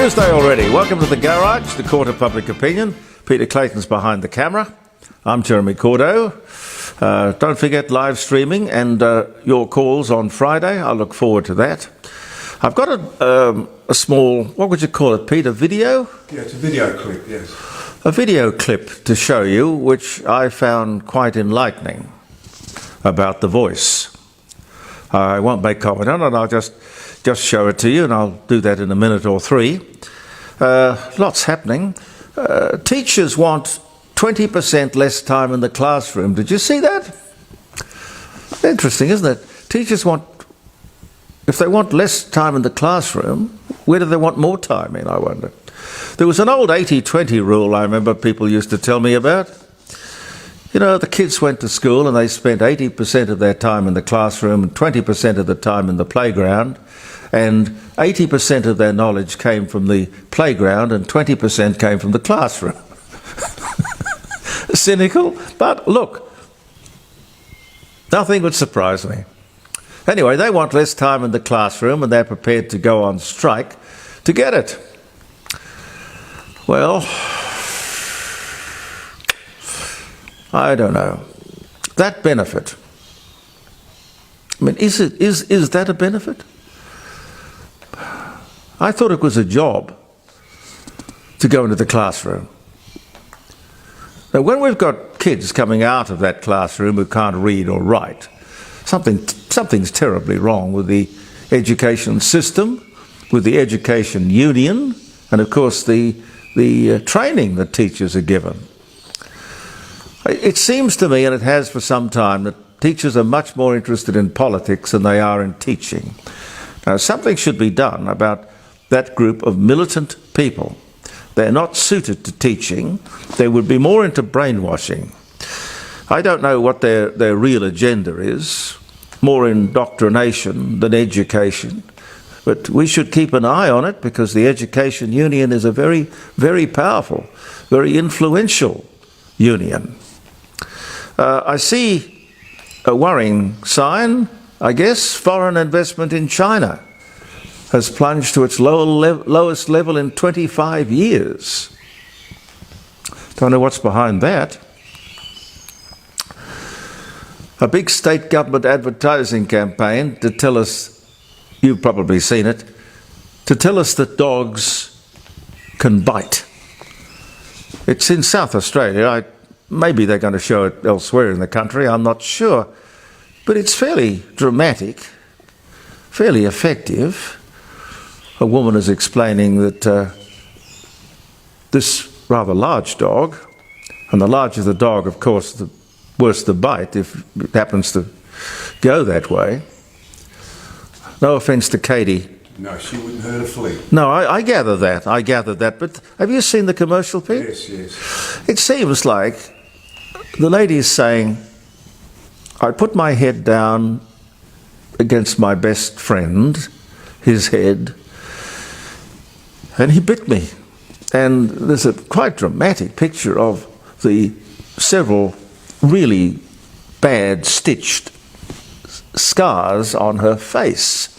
Tuesday already. Welcome to the Garage, the Court of Public Opinion. Peter Clayton's behind the camera. I'm Jeremy Cordo. Don't forget live streaming and your calls on Friday. I look forward to that. I've got a small, what would you call it, Pete, a video? Yeah, it's a video clip, yes. A video clip to show you, which I found quite enlightening about the voice. I won't make comment on it, I'll just show it to you, and I'll do that in a minute or three. Lots happening. Teachers want 20% less time in the classroom. Did you see that? Interesting, isn't it? Teachers want, if they want less time in the classroom, where do they want more time in, I wonder? There was an old 80-20 rule I remember people used to tell me about. You know, the kids went to school and they spent 80% of their time in the classroom and 20% of the time in the playground, and 80% of their knowledge came from the playground and 20% came from the classroom. Cynical, but look, nothing would surprise me. Anyway, they want less time in the classroom and they're prepared to go on strike to get it. Well, I don't know. That benefit, I mean, is that a benefit? I thought it was a job to go into the classroom. Now, when we've got kids coming out of that classroom who can't read or write, something's terribly wrong with the education system, with the education union, and of course the training that teachers are given. It seems to me, and it has for some time, that teachers are much more interested in politics than they are in teaching. Now, something should be done about that group of militant people. They're not suited to teaching. They would be more into brainwashing. I don't know what their real agenda is, more indoctrination than education. But we should keep an eye on it because the education union is a very, very powerful, very influential union. I see a worrying sign, I guess. Foreign investment in China has plunged to its lowest level in 25 years. Don't know what's behind that. A big state government advertising campaign to tell us, you've probably seen it, to tell us that dogs can bite. It's in South Australia. Maybe they're going to show it elsewhere in the country, I'm not sure. But it's fairly dramatic, fairly effective. A woman is explaining that this rather large dog, and the larger the dog, of course, the worse the bite if it happens to go that way. No offence to Katie. No, she wouldn't hurt a flea. No, I gather that. But have you seen the commercial, Pete? Yes, yes. It seems like the lady is saying, I put my head down against my best friend, his head, and he bit me. And there's a quite dramatic picture of the several really bad stitched scars on her face.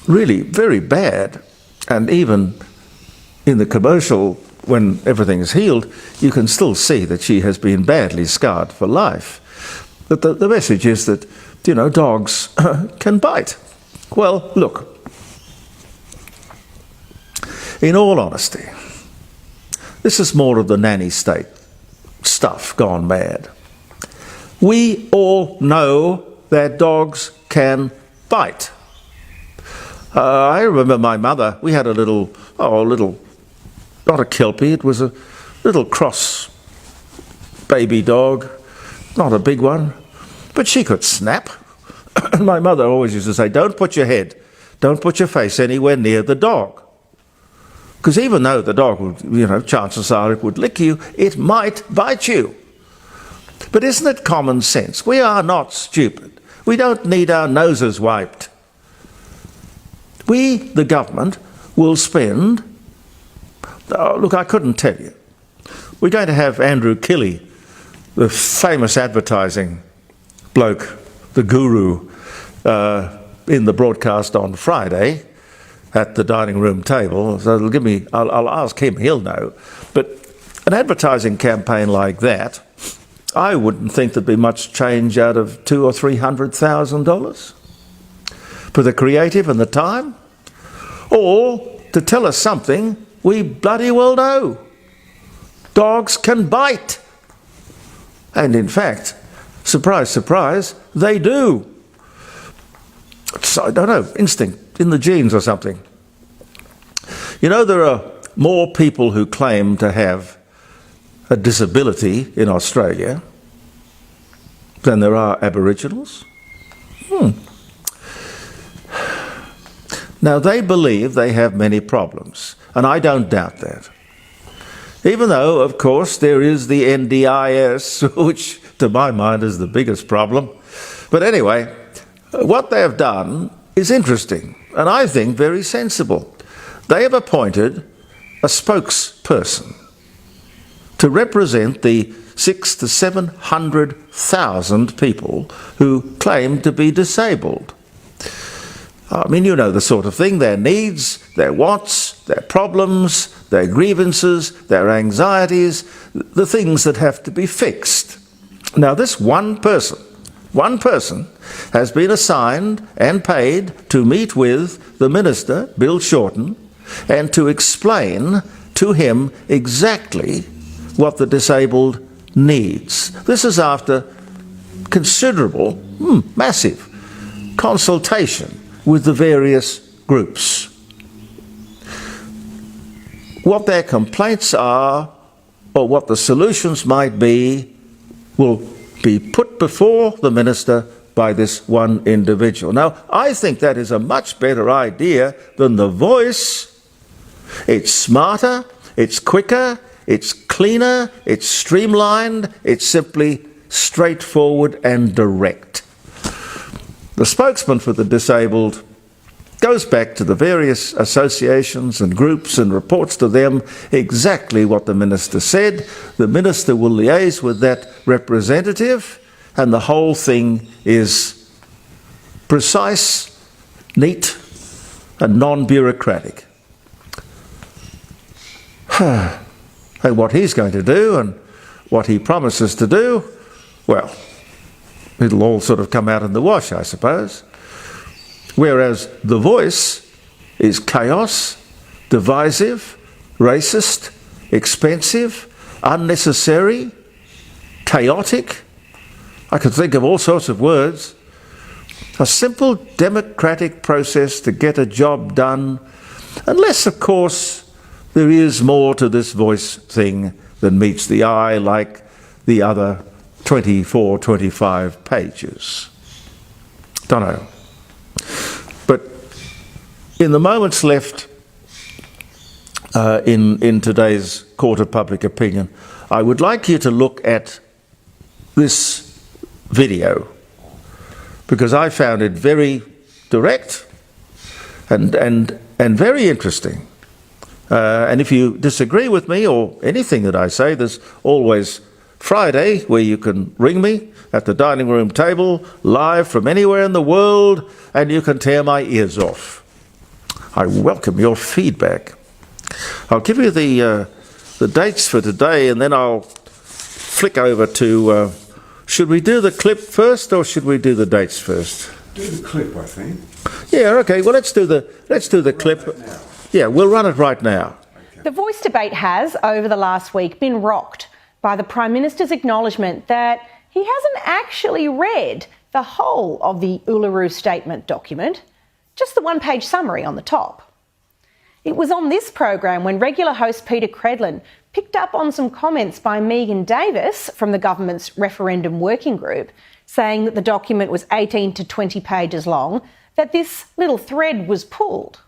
Really very bad. And even in the commercial, when everything is healed, you can still see that she has been badly scarred for life. But the message is that, you know, dogs can bite. Well, look, in all honesty, this is more of the nanny state stuff gone mad. We all know that dogs can bite. I remember my mother, we had a little, not a Kelpie, it was a little cross baby dog, not a big one, but she could snap. And my mother always used to say, don't put your face anywhere near the dog. Because even though the dog would, you know, chances are it would lick you, it might bite you. But isn't it common sense? We are not stupid. We don't need our noses wiped. We, the government, will spend, look, I couldn't tell you. We're going to have Andrew Killy, the famous advertising bloke, the guru, in the broadcast on Friday. at the dining room table, so it'll give me, I'll ask him, he'll know. But an advertising campaign like that, I wouldn't think there'd be much change out of $200,000 or $300,000 for the creative and the time, or to tell us something we bloody well know. Dogs can bite. And in fact, surprise, surprise, they do. It's, I don't know, instinct in the genes or something. You know, there are more people who claim to have a disability in Australia than there are Aboriginals. Now, they believe they have many problems, and I don't doubt that. Even though, of course, there is the NDIS, which, to my mind, is the biggest problem. But anyway, what they have done is interesting, and I think very sensible. They have appointed a spokesperson to represent the 600,000 to 700,000 people who claim to be disabled. I mean, you know the sort of thing, their needs, their wants, their problems, their grievances, their anxieties, the things that have to be fixed. Now, this one person has been assigned and paid to meet with the Minister, Bill Shorten, and to explain to him exactly what the disabled needs. This is after considerable, massive consultation with the various groups. What their complaints are, or what the solutions might be, will be put before the Minister by this one individual. Now, I think that is a much better idea than the voice. It's smarter, it's quicker, it's cleaner, it's streamlined, it's simply straightforward and direct. The spokesman for the disabled goes back to the various associations and groups and reports to them exactly what the Minister said. The Minister will liaise with that representative, and the whole thing is precise, neat, and non-bureaucratic. And what he's going to do and what he promises to do, well, it'll all sort of come out in the wash, I suppose. Whereas the voice is chaos, divisive, racist, expensive, unnecessary, chaotic. I could think of all sorts of words. A simple democratic process to get a job done, unless, of course, there is more to this voice thing than meets the eye, like the other 24, 25 pages. Don't know. But in the moments left in today's court of public opinion, I would like you to look at this video, because I found it very direct and very interesting. And if you disagree with me or anything that I say, there's always Friday where you can ring me at the dining room table, live from anywhere in the world, and you can tear my ears off. I welcome your feedback. I'll give you the dates for today, and then I'll flick over to... should we do the clip first, or should we do the dates first? Do the clip, I think. Yeah, okay. Well, let's do the clip. Now. Yeah, we'll run it right now. Okay. The voice debate has, over the last week, been rocked by the Prime Minister's acknowledgement that he hasn't actually read the whole of the Uluru statement document, just the one-page summary on the top. It was on this program when regular host Peter Credlin picked up on some comments by Megan Davis from the government's referendum working group, saying that the document was 18 to 20 pages long, that this little thread was pulled.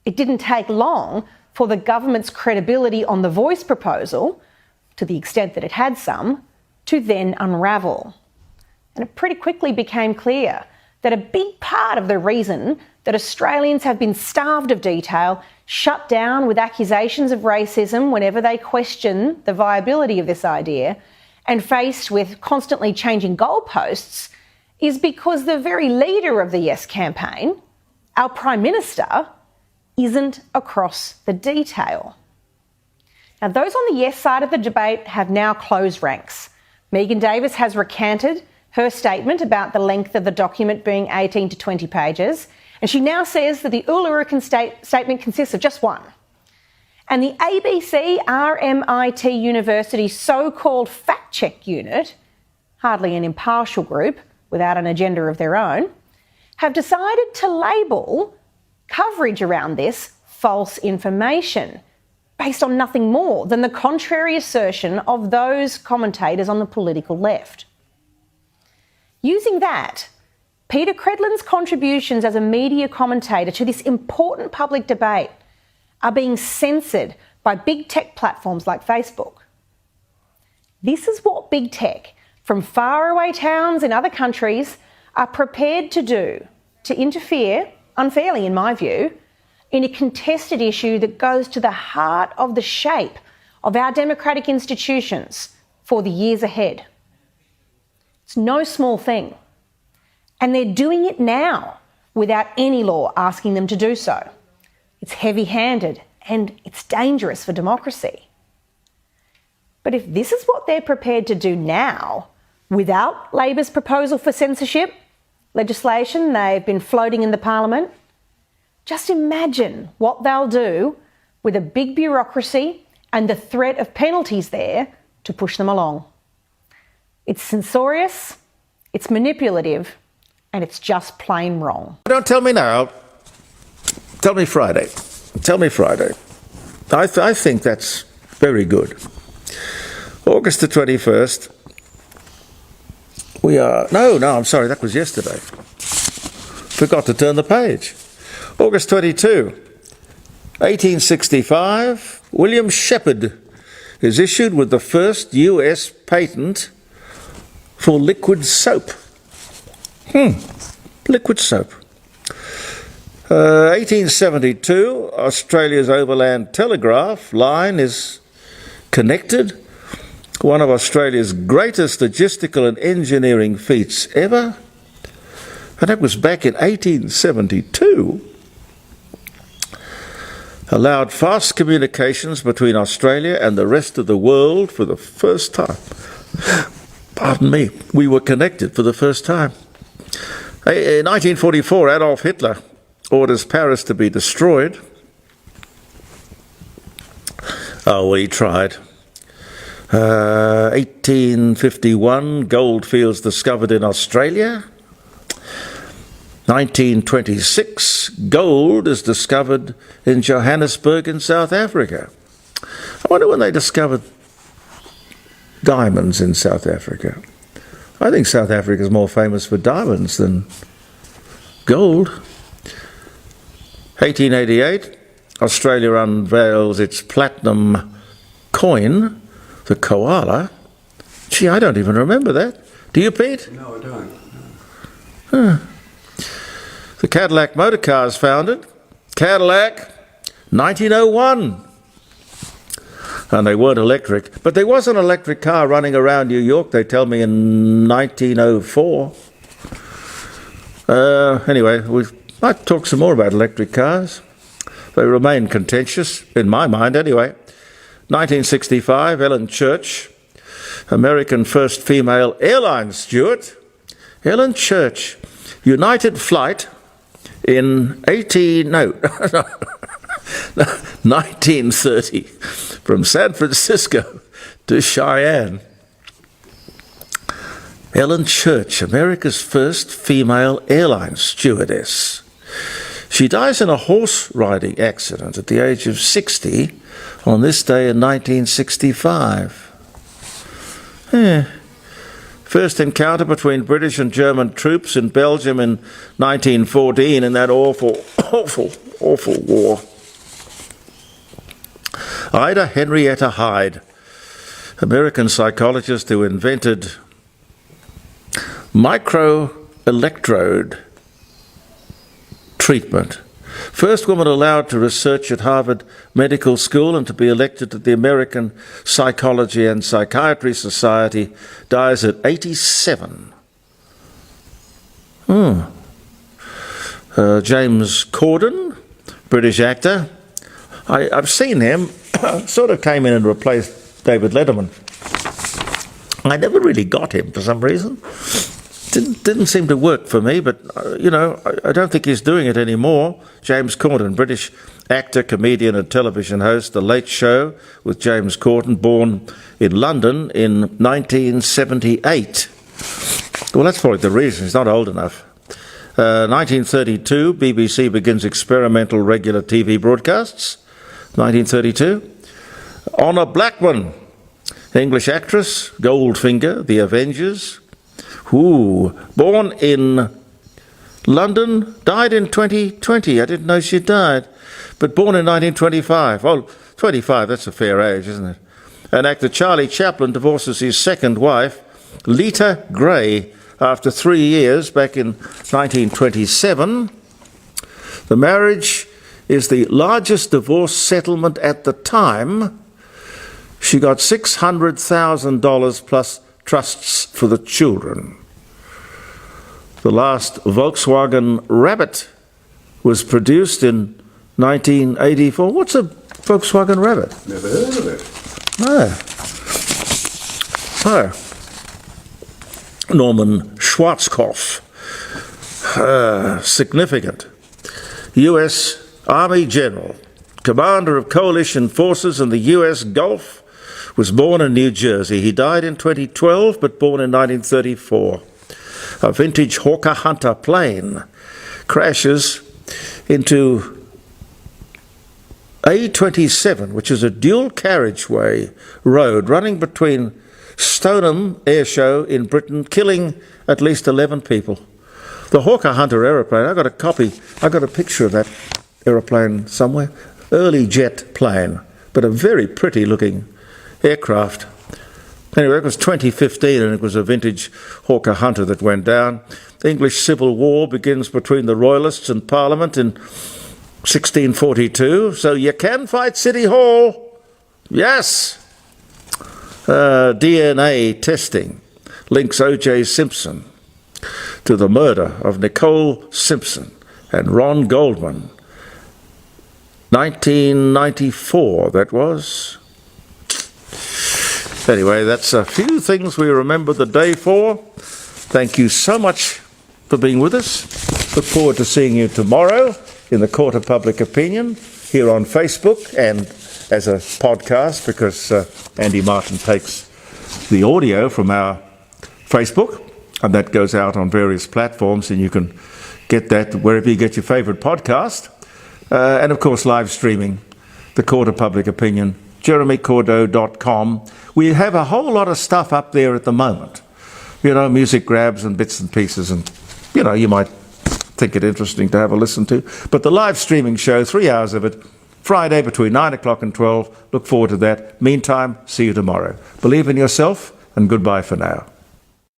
It didn't take long for the government's credibility on the voice proposal, to the extent that it had some, to then unravel. And it pretty quickly became clear that a big part of the reason that Australians have been starved of detail, shut down with accusations of racism whenever they question the viability of this idea, and faced with constantly changing goalposts, is because the very leader of the Yes campaign, our Prime Minister, isn't across the detail. Now, those on the yes side of the debate have now closed ranks. Megan Davis has recanted her statement about the length of the document being 18 to 20 pages, and she now says that the Uluru statement consists of just one. And the ABC RMIT University so-called fact-check unit, hardly an impartial group without an agenda of their own, have decided to label coverage around this false information based on nothing more than the contrary assertion of those commentators on the political left. Using that, Peter Credlin's contributions as a media commentator to this important public debate are being censored by big tech platforms like Facebook. This is what big tech from faraway towns in other countries are prepared to do to interfere, unfairly in my view, in a contested issue that goes to the heart of the shape of our democratic institutions for the years ahead. It's no small thing. And they're doing it now without any law asking them to do so. It's heavy-handed and it's dangerous for democracy. But if this is what they're prepared to do now, without Labor's proposal for censorship legislation they've been floating in the Parliament, just imagine what they'll do with a big bureaucracy and the threat of penalties there to push them along. It's censorious, it's manipulative, and it's just plain wrong. Don't tell me now. Tell me Friday. Tell me Friday. I think that's very good. August the 21st. I'm sorry, that was yesterday. Forgot to turn the page. August 22, 1865, William Shepard is issued with the first US patent for liquid soap. Liquid soap. 1872, Australia's overland telegraph line is connected. One of Australia's greatest logistical and engineering feats ever. And that was back in 1872. Allowed fast communications between Australia and the rest of the world for the first time. Pardon me, we were connected for the first time. In 1944, Adolf Hitler orders Paris to be destroyed. Oh, well, he tried. 1851, gold fields discovered in Australia. 1926, gold is discovered in Johannesburg in South Africa. I wonder when they discovered diamonds in South Africa. I think South Africa is more famous for diamonds than gold. 1888, Australia unveils its platinum coin, the koala. Gee, I don't even remember that. Do you, Pete? No, I don't. Huh. The Cadillac motor car is founded. Cadillac, 1901. And they weren't electric. But there was an electric car running around New York, they tell me, in 1904. Anyway, we might talk some more about electric cars. They remain contentious, in my mind anyway. 1965, Ellen Church, American first female airline steward. Ellen Church, United Flight in 1930, from San Francisco to Cheyenne. Ellen Church, America's first female airline stewardess. She dies in a horse riding accident at the age of 60 on this day in 1965. First encounter between British and German troops in Belgium in 1914 in that awful war. Ida Henrietta Hyde, American psychologist who invented microelectrode treatment. First woman allowed to research at Harvard Medical School and to be elected to the American Psychology and Psychiatry Society, dies at 87. James Corden, British actor. I've seen him, sort of came in and replaced David Letterman. I never really got him for some reason. Didn't seem to work for me, but, I don't think he's doing it anymore. James Corden, British actor, comedian and television host, The Late Show with James Corden, born in London in 1978. Well, that's probably the reason. He's not old enough. 1932, BBC begins experimental regular TV broadcasts. 1932. Honor Blackman, English actress, Goldfinger, The Avengers. Born in London, died in 2020. I didn't know she died. But born in 1925. Oh, 25, that's a fair age, isn't it? And actor Charlie Chaplin divorces his second wife, Lita Gray, after 3 years, back in 1927. The marriage is the largest divorce settlement at the time. She got $600,000 plus trusts for the children. The last Volkswagen Rabbit was produced in 1984. What's a Volkswagen Rabbit? Never heard of it. No. So, Norman Schwarzkopf, significant US Army general, commander of coalition forces in the US Gulf, was born in New Jersey. He died in 2012, but born in 1934. A vintage Hawker Hunter plane crashes into A27, which is a dual carriageway road running between Stoneham Air Show in Britain, killing at least 11 people. The Hawker Hunter aeroplane, I got a picture of that aeroplane somewhere. Early jet plane, but a very pretty looking aircraft. Anyway, it was 2015 and it was a vintage Hawker Hunter that went down. The English Civil War begins between the Royalists and Parliament in 1642. So you can fight City Hall. Yes. DNA testing links O.J. Simpson to the murder of Nicole Simpson and Ron Goldman. 1994, that was. Anyway, that's a few things we remember the day for. Thank you so much for being with us. Look forward to seeing you tomorrow in the Court of Public Opinion here on Facebook and as a podcast, because Andy Martin takes the audio from our Facebook and that goes out on various platforms, and you can get that wherever you get your favourite podcast. And of course, live streaming, the Court of Public Opinion, jeremycordeaux.com. We have a whole lot of stuff up there at the moment. Music grabs and bits and pieces, and, you might think it interesting to have a listen to. But the live streaming show, 3 hours of it, Friday between 9 o'clock and 12. Look forward to that. Meantime, see you tomorrow. Believe in yourself, and goodbye for now.